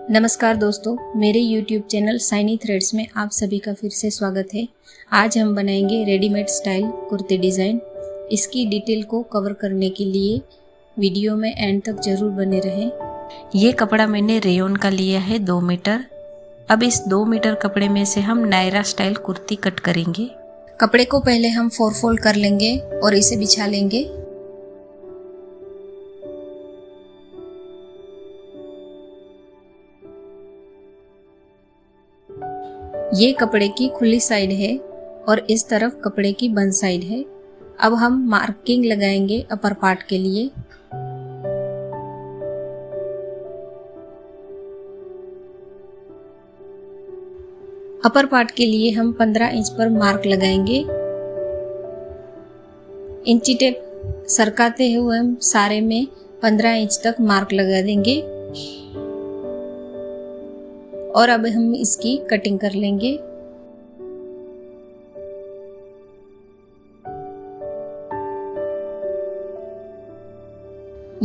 नमस्कार दोस्तों, मेरे YouTube चैनल शाइनी थ्रेड्स में आप सभी का फिर से स्वागत है। आज हम बनाएंगे रेडीमेड स्टाइल कुर्ती डिज़ाइन। इसकी डिटेल को कवर करने के लिए वीडियो में एंड तक ज़रूर बने रहें। ये कपड़ा मैंने रेयन का लिया है 2 मीटर। अब इस 2 मीटर कपड़े में से हम नायरा स्टाइल कुर्ती कट करेंगे। कपड़े को पहले हम 4 फोल्ड कर लेंगे और इसे बिछा लेंगे। ये कपड़े की खुली साइड है और इस तरफ कपड़े की बंद साइड है। अब हम मार्किंग लगाएंगे अपर पार्ट के लिए। अपर पार्ट के लिए हम 15 इंच पर मार्क लगाएंगे। इंची टेप सरकाते हुए हम सारे में 15 इंच तक मार्क लगा देंगे और अब हम इसकी कटिंग कर लेंगे।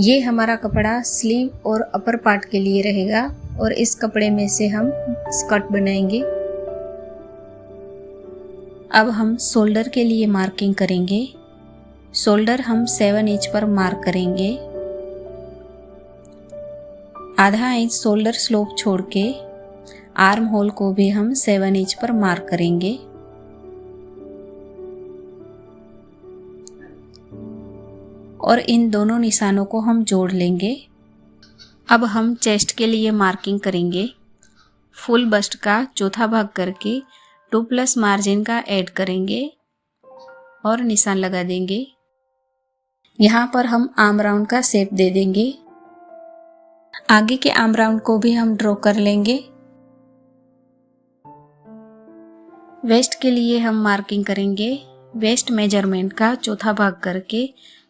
ये हमारा कपड़ा स्लीव और अपर पार्ट के लिए रहेगा और इस कपड़े में से हम स्कर्ट बनाएंगे। अब हम शोल्डर के लिए मार्किंग करेंगे। शोल्डर हम 7 इंच पर मार्क करेंगे। आधा इंच शोल्डर स्लोप छोड़ के आर्म होल को भी हम 7 इंच पर मार्क करेंगे। और इन दोनों निशानों को हम जोड़ लेंगे। अब हम चेस्ट के लिए मार्किंग करेंगे। फुल बस्ट का चौथा भाग करके 2+ मार्जिन का ऐड करेंगे और निशान लगा देंगे। यहाँ पर हम आर्म राउंड का शेप दे देंगे। आगे के आर्म राउंड को भी हम ड्रॉ कर लेंगे। वेस्ट के लिए हम मार्किंग करेंगे। वेस्ट मेजरमेंट का चौथा भाग करके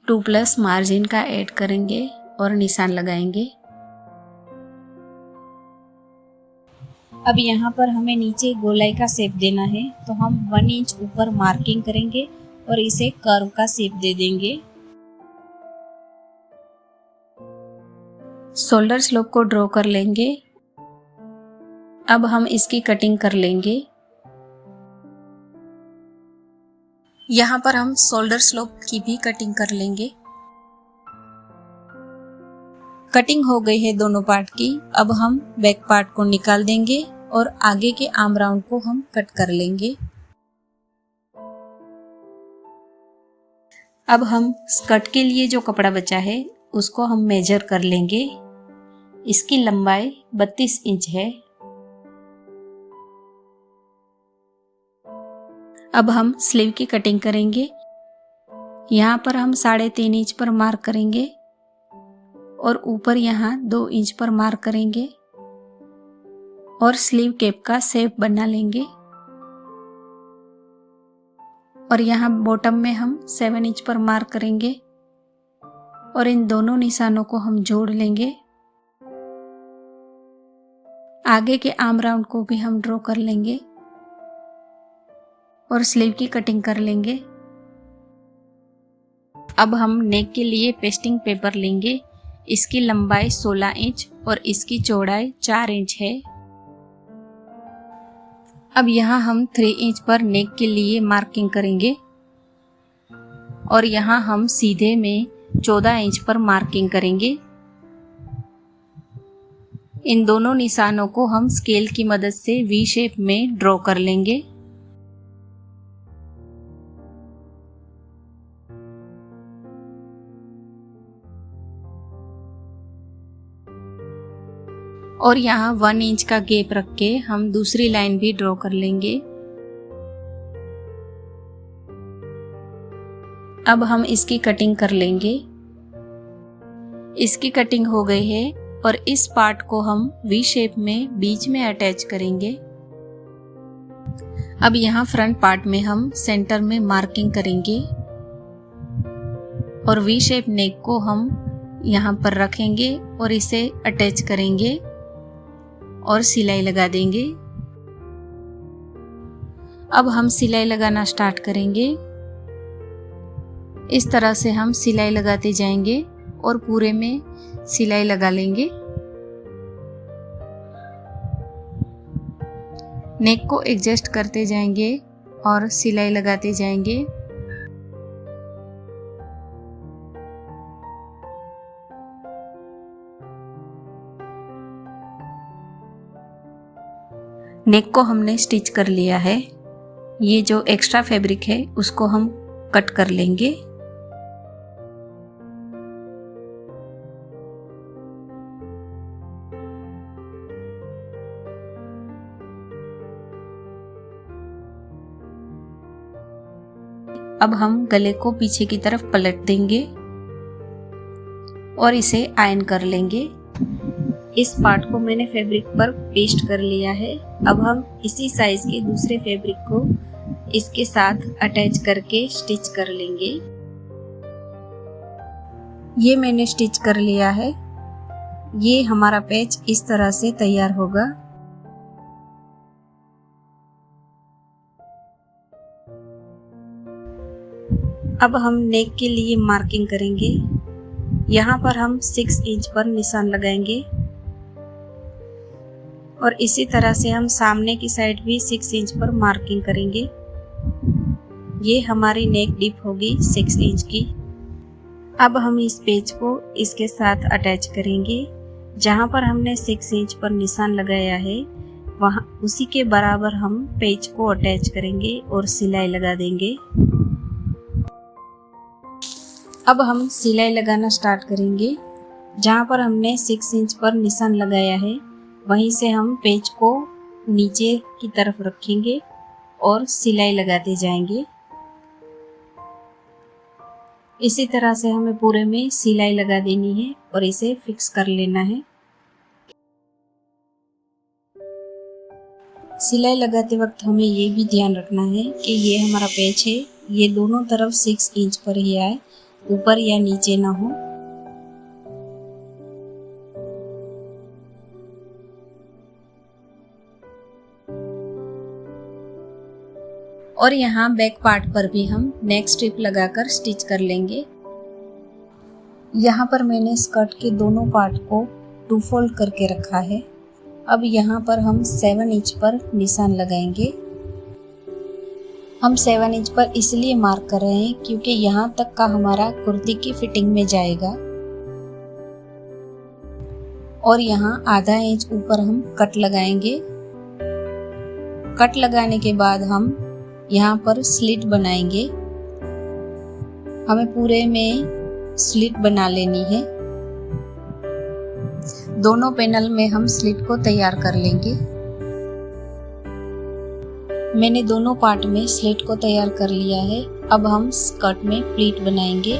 2+ मार्जिन का ऐड करेंगे और निशान लगाएंगे। अब यहाँ पर हमें नीचे गोलाई का शेप देना है, तो हम 1 इंच ऊपर मार्किंग करेंगे और इसे कर्व का शेप दे देंगे। शोल्डर स्लोप को ड्रॉ कर लेंगे। अब हम इसकी कटिंग कर लेंगे। यहाँ पर हम शोल्डर स्लोप की भी कटिंग कर लेंगे। कटिंग हो गई है दोनों पार्ट की। अब हम बैक पार्ट को निकाल देंगे और आगे के आर्म राउंड को हम कट कर लेंगे। अब हम स्कर्ट के लिए जो कपड़ा बचा है उसको हम मेजर कर लेंगे। इसकी लंबाई 32 इंच है। अब हम स्लीव की कटिंग करेंगे। यहाँ पर हम 3.5 इंच पर मार्क करेंगे और ऊपर यहाँ 2 इंच पर मार्क करेंगे और स्लीव कैप का शेप बना लेंगे। और यहाँ बॉटम में हम 7 इंच पर मार्क करेंगे और इन दोनों निशानों को हम जोड़ लेंगे। आगे के आर्म राउंड को भी हम ड्रॉ कर लेंगे और स्लीव की कटिंग कर लेंगे। अब हम नेक के लिए पेस्टिंग पेपर लेंगे। इसकी लंबाई 16 इंच और इसकी चौड़ाई 4 इंच है। अब यहाँ हम 3 इंच पर नेक के लिए मार्किंग करेंगे और यहाँ हम सीधे में 14 इंच पर मार्किंग करेंगे। इन दोनों निशानों को हम स्केल की मदद से वी शेप में ड्रॉ कर लेंगे। और यहाँ 1 इंच का गैप रख के हम दूसरी लाइन भी ड्रॉ कर लेंगे। अब हम इसकी कटिंग कर लेंगे। इसकी कटिंग हो गई है और इस पार्ट को हम वी शेप में बीच में अटैच करेंगे। अब यहाँ फ्रंट पार्ट में हम सेंटर में मार्किंग करेंगे और वी शेप नेक को हम यहाँ पर रखेंगे और इसे अटैच करेंगे और सिलाई लगा देंगे। अब हम सिलाई लगाना स्टार्ट करेंगे। इस तरह से हम सिलाई लगाते जाएंगे और पूरे में सिलाई लगा लेंगे। नेक को एडजस्ट करते जाएंगे और सिलाई लगाते जाएंगे। नेक को हमने स्टिच कर लिया है। ये जो एक्स्ट्रा फैब्रिक है उसको हम कट कर लेंगे। अब हम गले को पीछे की तरफ पलट देंगे और इसे आयन कर लेंगे। इस पार्ट को मैंने फैब्रिक पर पेस्ट कर लिया है। अब हम इसी साइज के दूसरे फैब्रिक को इसके साथ अटैच करके स्टिच कर लेंगे। ये मैंने स्टिच कर लिया है। ये हमारा पैच इस तरह से तैयार होगा। अब हम नेक के लिए मार्किंग करेंगे। यहाँ पर हम 6 इंच पर निशान लगाएंगे और इसी तरह से हम सामने की साइड भी 6 इंच पर मार्किंग करेंगे। ये हमारी नेक डिप होगी 6 इंच की। अब हम इस पेज को इसके साथ अटैच करेंगे। जहाँ पर हमने 6 इंच पर निशान लगाया है वहाँ उसी के बराबर हम पेज को अटैच करेंगे और सिलाई लगा देंगे। अब हम सिलाई लगाना स्टार्ट करेंगे। जहाँ पर हमने 6 इंच पर निशान लगाया है वहीं से हम पेज को नीचे की तरफ रखेंगे और सिलाई लगाते जाएंगे। इसी तरह से हमें पूरे में सिलाई लगा देनी है और इसे फिक्स कर लेना है। सिलाई लगाते वक्त हमें ये भी ध्यान रखना है कि ये हमारा पेज है, ये दोनों तरफ 6 इंच पर ही आए, ऊपर या नीचे ना हो। और यहाँ बैक पार्ट पर भी हम नेक स्ट्रिप लगाकर स्टिच कर लेंगे। यहाँ पर मैंने स्कर्ट के दोनों पार्ट को 2 फोल्ड करके रखा है। अब यहाँ पर हम 7 इंच पर निशान लगाएंगे। हम 7 इंच पर इसलिए मार्क कर रहे हैं क्योंकि यहाँ तक का हमारा कुर्ती की फिटिंग में जाएगा। और यहाँ आधा इंच ऊपर हम कट लगाएंगे। कट लगाने के बाद हम यहाँ पर स्लिट बनाएंगे। हमें पूरे में स्लिट बना लेनी है। दोनों पैनल में हम स्लिट को तैयार कर लेंगे। मैंने दोनों पार्ट में स्लिट को तैयार कर लिया है। अब हम स्कर्ट में प्लीट बनाएंगे।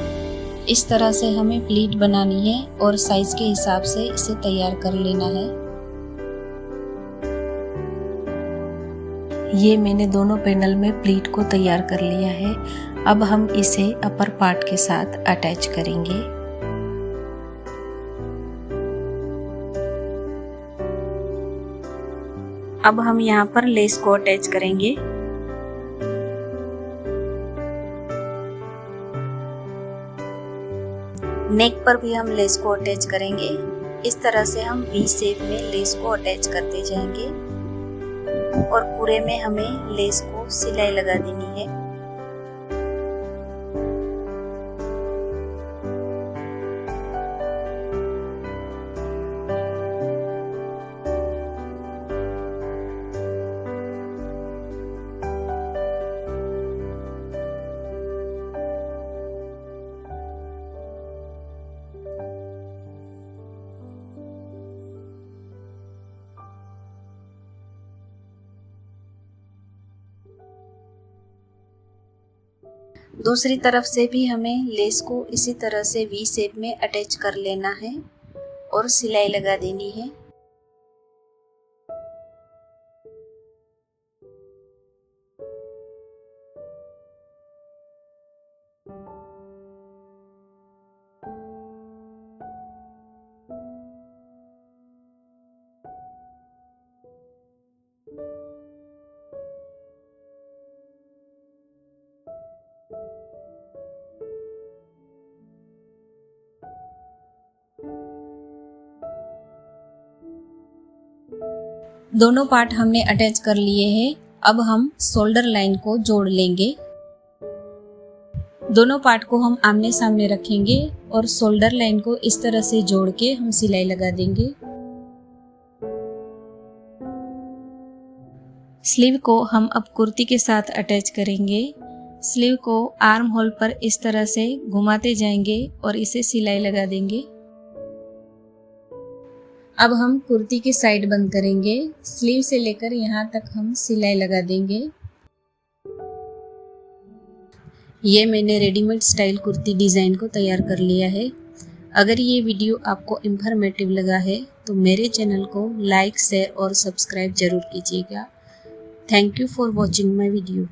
इस तरह से हमें प्लीट बनानी है और साइज के हिसाब से इसे तैयार कर लेना है। ये मैंने दोनों पैनल में प्लीट को तैयार कर लिया है। अब हम इसे अपर पार्ट के साथ अटैच करेंगे। अब हम यहाँ पर लेस को अटैच करेंगे। नेक पर भी हम लेस को अटैच करेंगे। इस तरह से हम वी शेप में लेस को अटैच करते जाएंगे और पूरे में हमें लेस को सिलाई लगा देनी है। दूसरी तरफ से भी हमें लेस को इसी तरह से वी शेप में अटैच कर लेना है और सिलाई लगा देनी है। दोनों पार्ट हमने अटैच कर लिए हैं। अब हम शोल्डर लाइन को जोड़ लेंगे। दोनों पार्ट को हम आमने सामने रखेंगे और शोल्डर लाइन को इस तरह से जोड़ के हम सिलाई लगा देंगे। स्लीव को हम अब कुर्ती के साथ अटैच करेंगे। स्लीव को आर्म होल पर इस तरह से घुमाते जाएंगे और इसे सिलाई लगा देंगे। अब हम कुर्ती की साइड बंद करेंगे। स्लीव से लेकर यहाँ तक हम सिलाई लगा देंगे। ये मैंने रेडीमेड स्टाइल कुर्ती डिज़ाइन को तैयार कर लिया है। अगर ये वीडियो आपको इंफॉर्मेटिव लगा है तो मेरे चैनल को लाइक, शेयर और सब्सक्राइब जरूर कीजिएगा। Thank you for watching my video.